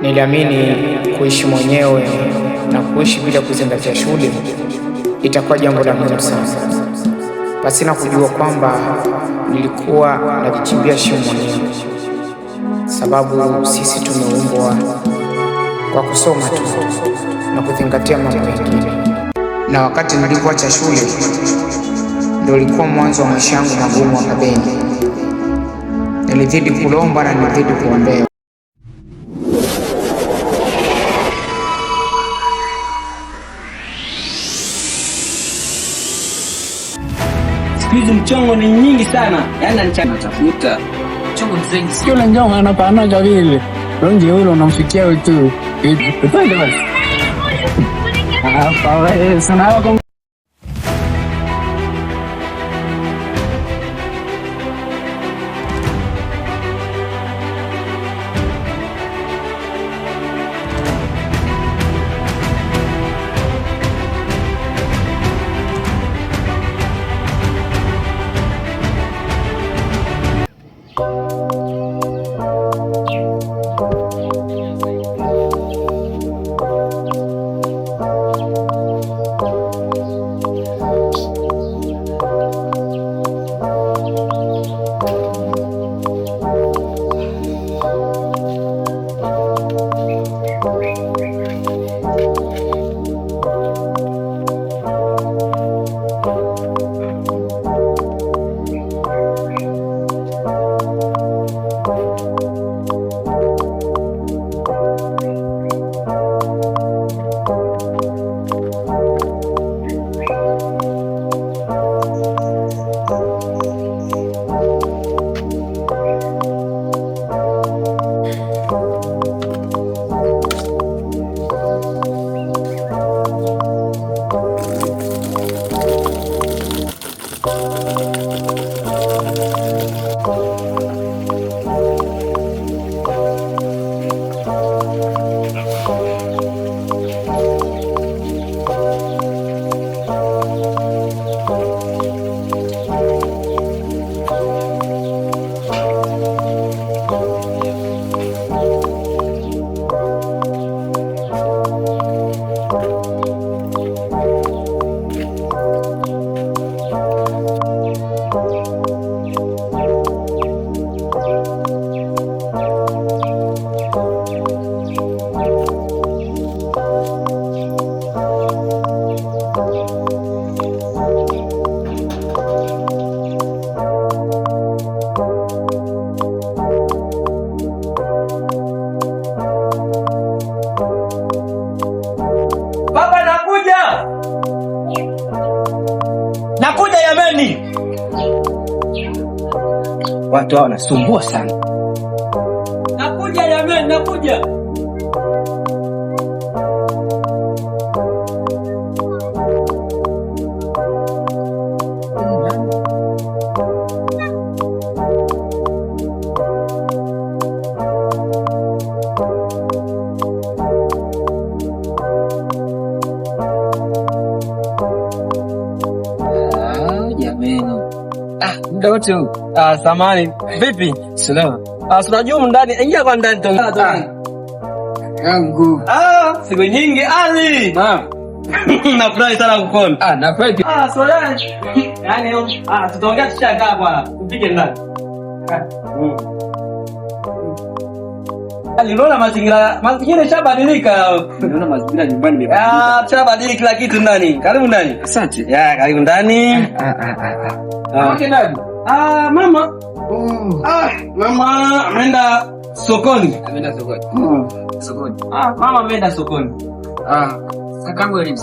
Niliamini kuishi mwenyewe na kuishi bila kuzingatia shule itakuwa jambo la muhimu sana, pasina kujua kwamba nilikuwa najichimbia shimo mwenyewe, sababu sisi tumeumbwa kwa kusoma tu na kuzingatia mambo mengine. Na wakati nilipoacha shule ndio ulikuwa mwanzo wa maisha yangu magumu hapa Beni. Nilizidi kulomba na nilizidi kuombea. Hizi mchongo ni nyingi sana, yaani natafuta mchongo mzengi. Sio na njoo anapana kwa vile rongi yule unamfikia wewe tu. Twende basi. Hapa wewe sana kwa nakuja Yameni. Watu hao wanasumbua sana. Nakuja Yameni, nakuja. Ndoto. Samani. Vipi? Salama. Tunajua ndani. Ingia kwa ndani tongana. Yangu. Siku nyingi Ali. Naam. Nafurahi sana kukuona. Nafurahi. Swala. Yaani tutaongea tushakaa kwa upige ndani. Aliona mazingira shabadilika. Unaona mazingira nyumbani shabadilika kila kitu ndani. Karibu ndani. Asante. Karibu ndani. Okay, nani? Mama. Mama ameenda sokoni. Sokoni. Mama ameenda sokoni. Kakangu ni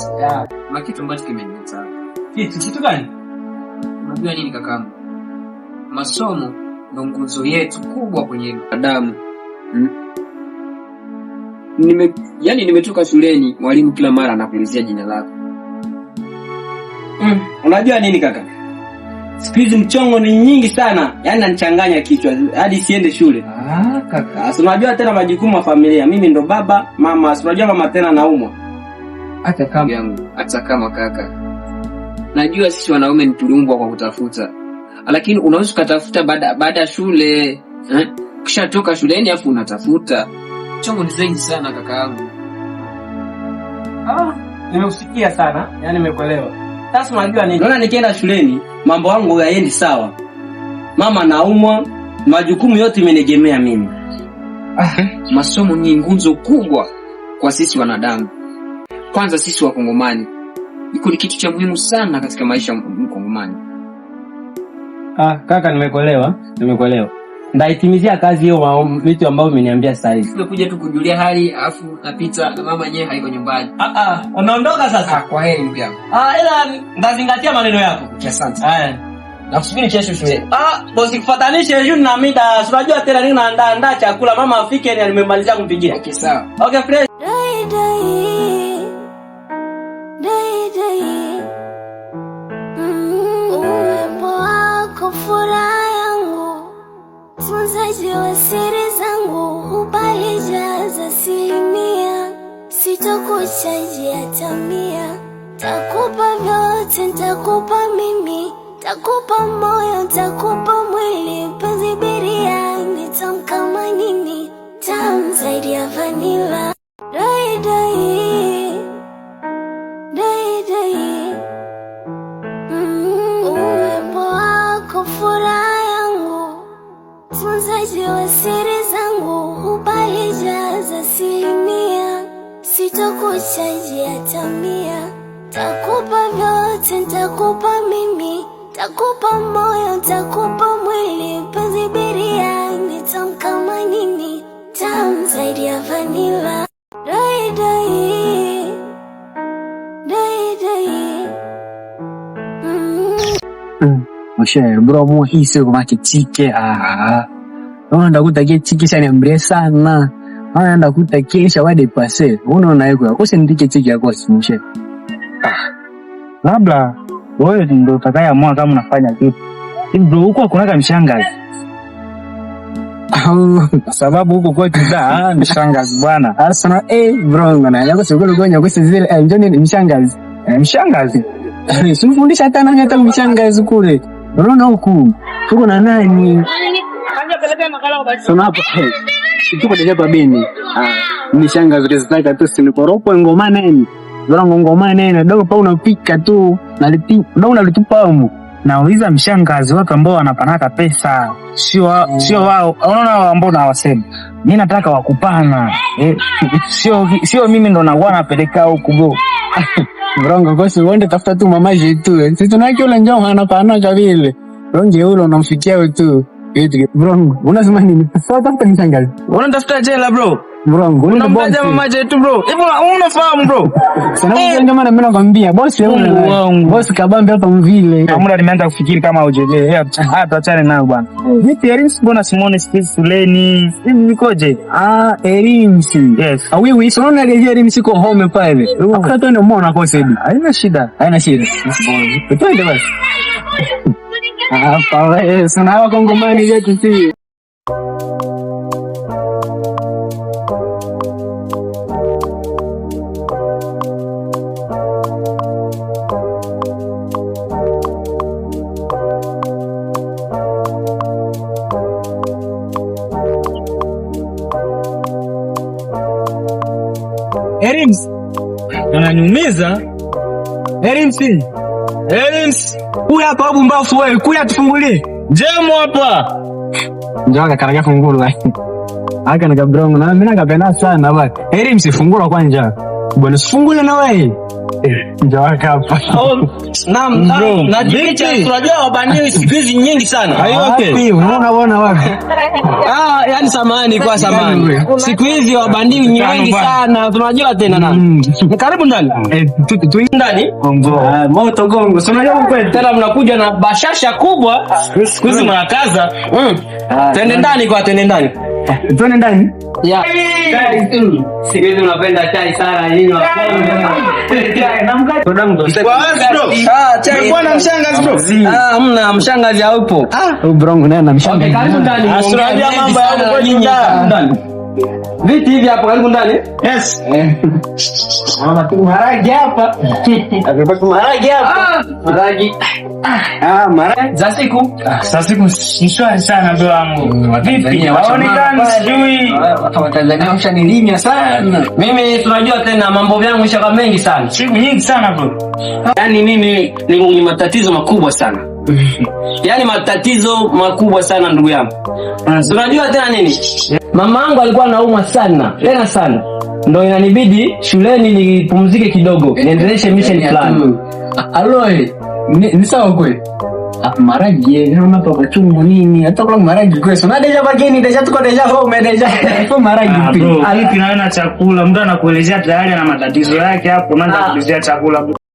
na kitu ambacho kimenileta. Kitu gani? Unajua nini kakangu? Masomo ndio nguzo yetu kubwa kwenye adamu. Nimetoka shuleni, mwalimu kila mara anakuulizia jina lako. Unajua nini kaka? Siku hizi mchongo ni nyingi sana, yaani nanichanganya kichwa hadi siende shule. Kaka. Unajua tena majukumu ya familia. Mimi ndo baba, mama, unajua mama tena naumwa. Hata kama kaka. Najua sisi wanaume ni tuliumbwa kwa kutafuta. Lakini unaweza kutafuta baada ya shule, kisha toka shuleni afu unatafuta. Mchongo ni zaidi sana kaka yangu. Nimekusikia sana, yani nimekuelewa. Sasa unajua nini? Naona nikienda shuleni mambo yangu hayaendi sawa. Mama naumwa, majukumu yote imenegemea mimi. Masomo ni nguzo kubwa kwa sisi wanadamu. Kwanza sisi Wakongomani. Iko ni kitu cha muhimu sana katika maisha ya Mkongomani. Kaka nimekuelewa. Ndaitimizia kazi hiyo vitu ambavyo umeniambia sasa hivi. Tumekuja tu kujulia hali afu napita na mama yenyewe haiko nyumbani. Unaondoka sasa? Kwa heri ndugu yangu. Ila ndazingatia maneno yako. Asante. Nakusubiri kesho shule. Bosi kufatanishe juu na mida. Unajua tena nini naandaa chakula mama afike ni nimemalizia kumpigia. Okay sawa. Okay fresh. Uwepo wako furaha yangu, tunzaji wa siri zangu, ubalijaza asilimia, sitokuchaji hata mia. Takupa vyote, ntakupa mimi, takupa moyo, takupa mwili, penzi biriani tamu kama nini, tamu zaidi ya vanilla. Dai dai, dai dai, uwepo wako furaha yangu, tunzaji wa siri zangu, ubalijaza asilimia, sitokuchaji hata mia. Takupa vyote, ntakupa mimi, takupa moyo, takupa mwili, penzi biriani tamu kama nini, tamu zaidi ya vanilla. Dai dai, dai dai. Moshe bro, mo hii sio kama kitike. Unaenda kutakia tiki sana mbele sana. Unaenda kutakia kisha wade pase. Unaona yako akose ndike tiki yako simshe. Labda wewe ndio utakayeamua kama unafanya kitu. Hivi bro, huko kuna mshangazi. Sababu huko kwetu da mshangazi bwana. Asana bro, ngana yako sio kwenye kwa zile njoni ni mshangazi. Mshangazi. Sifundisha hata mshangazi kule. Unaona huku tuko na nani? Sona hapo. Tuko ndio hapa beni. Mshangazi rezitaka tu sinikoropo ngoma nani? Bora ngoma nani dogo pa unapika tu nalipi dogo unalitupa huko. Nauliza mshangazi watu ambao wanapanaka pesa. Sio wao. Unaona ambao nawasema. Mimi nataka wakupana. Sio mimi ndo nakuwa napeleka huko bro. Brongo kosi uende tafuta tu mama yetu. Sisi tunaki ule njoo anapana vile. Brongo ule unamfikia tu. Brongo unasema nini? Tafuta mshangazi. Unatafuta jela bro. Brongo unamtaja mama yetu bro. Hivi unafahamu bro? Sana ndio maana mimi nakwambia boss wewe. Boss kabambe hapa mvile. Muda nimeanza kufikiri kama ujeje. Tuachane nayo bwana. Vipi Erims mbona Simone Steve Suleni? Hivi nikoje? Erims. Yes. Wewe unaona ile Erims iko home pale. Akata ndio muona kwa sababu. Haina shida. Twende basi. Wewe sana Wakongomani wetu si. Erims. Unaniumiza? Erims. Kuya hapa hebu mbafu wewe, kuya tufungulie. Jemo hapa. Njoo akakaraga fungulo. Aka na kabrongo na mimi nakapenda sana bwana. Erims fungula kwanza. Bwana sifungule na wewe. Njoo hapa. Naam, na dikicha tunajua wabaniwi siku hizi nyingi sana. Okay. Unaona wapi? Yani samahani kwa samahani. Siku hizi wabaniwi nyingi sana. Tunajua tena na. Karibu ndani. Tu ndani. Moto gongo. Tunajua kweli tena mnakuja na bashasha kubwa. Siku hizi mnakaza. Twende ndani kwa twende ndani. Twende ndani. Ya. Siku hizi unapenda chai sana nyinyi wa Bwana mshangazi bro. Hamna mshangazi haupo. Brongo naye na mshangazi. Karibu ndani. Asirajia mambo ya huko kwetu ndani. Viti hivi hapo karibu ndani. Yes. Mama tu maharage hapa. Maharage hapa. Maharage. Mara za siku. Sasa siku mshwari sana ndio wangu. Vipi? Haonekani sijui. Watu wa Tanzania washanilimia sana. Mimi tunajua tena mambo yangu shaka mengi sana. Siku nyingi sana bro. Yaani mimi ni matatizo makubwa sana. Yaani matatizo makubwa sana ndugu yangu. Unajua tena nini? Mama yangu alikuwa anaumwa sana, tena sana. Ndio inanibidi shuleni nipumzike kidogo, niendeleshe mission fulani. Aloe, ni sawa kweli? Maragi, naona kwa chungu nini? Hata kwa maragi kwa sababu deja bageni, deja tuko deja home, deja. Kwa maragi pia. Alipi naona chakula, mtu anakuelezea tayari na matatizo yake hapo, unaanza kuelezea chakula.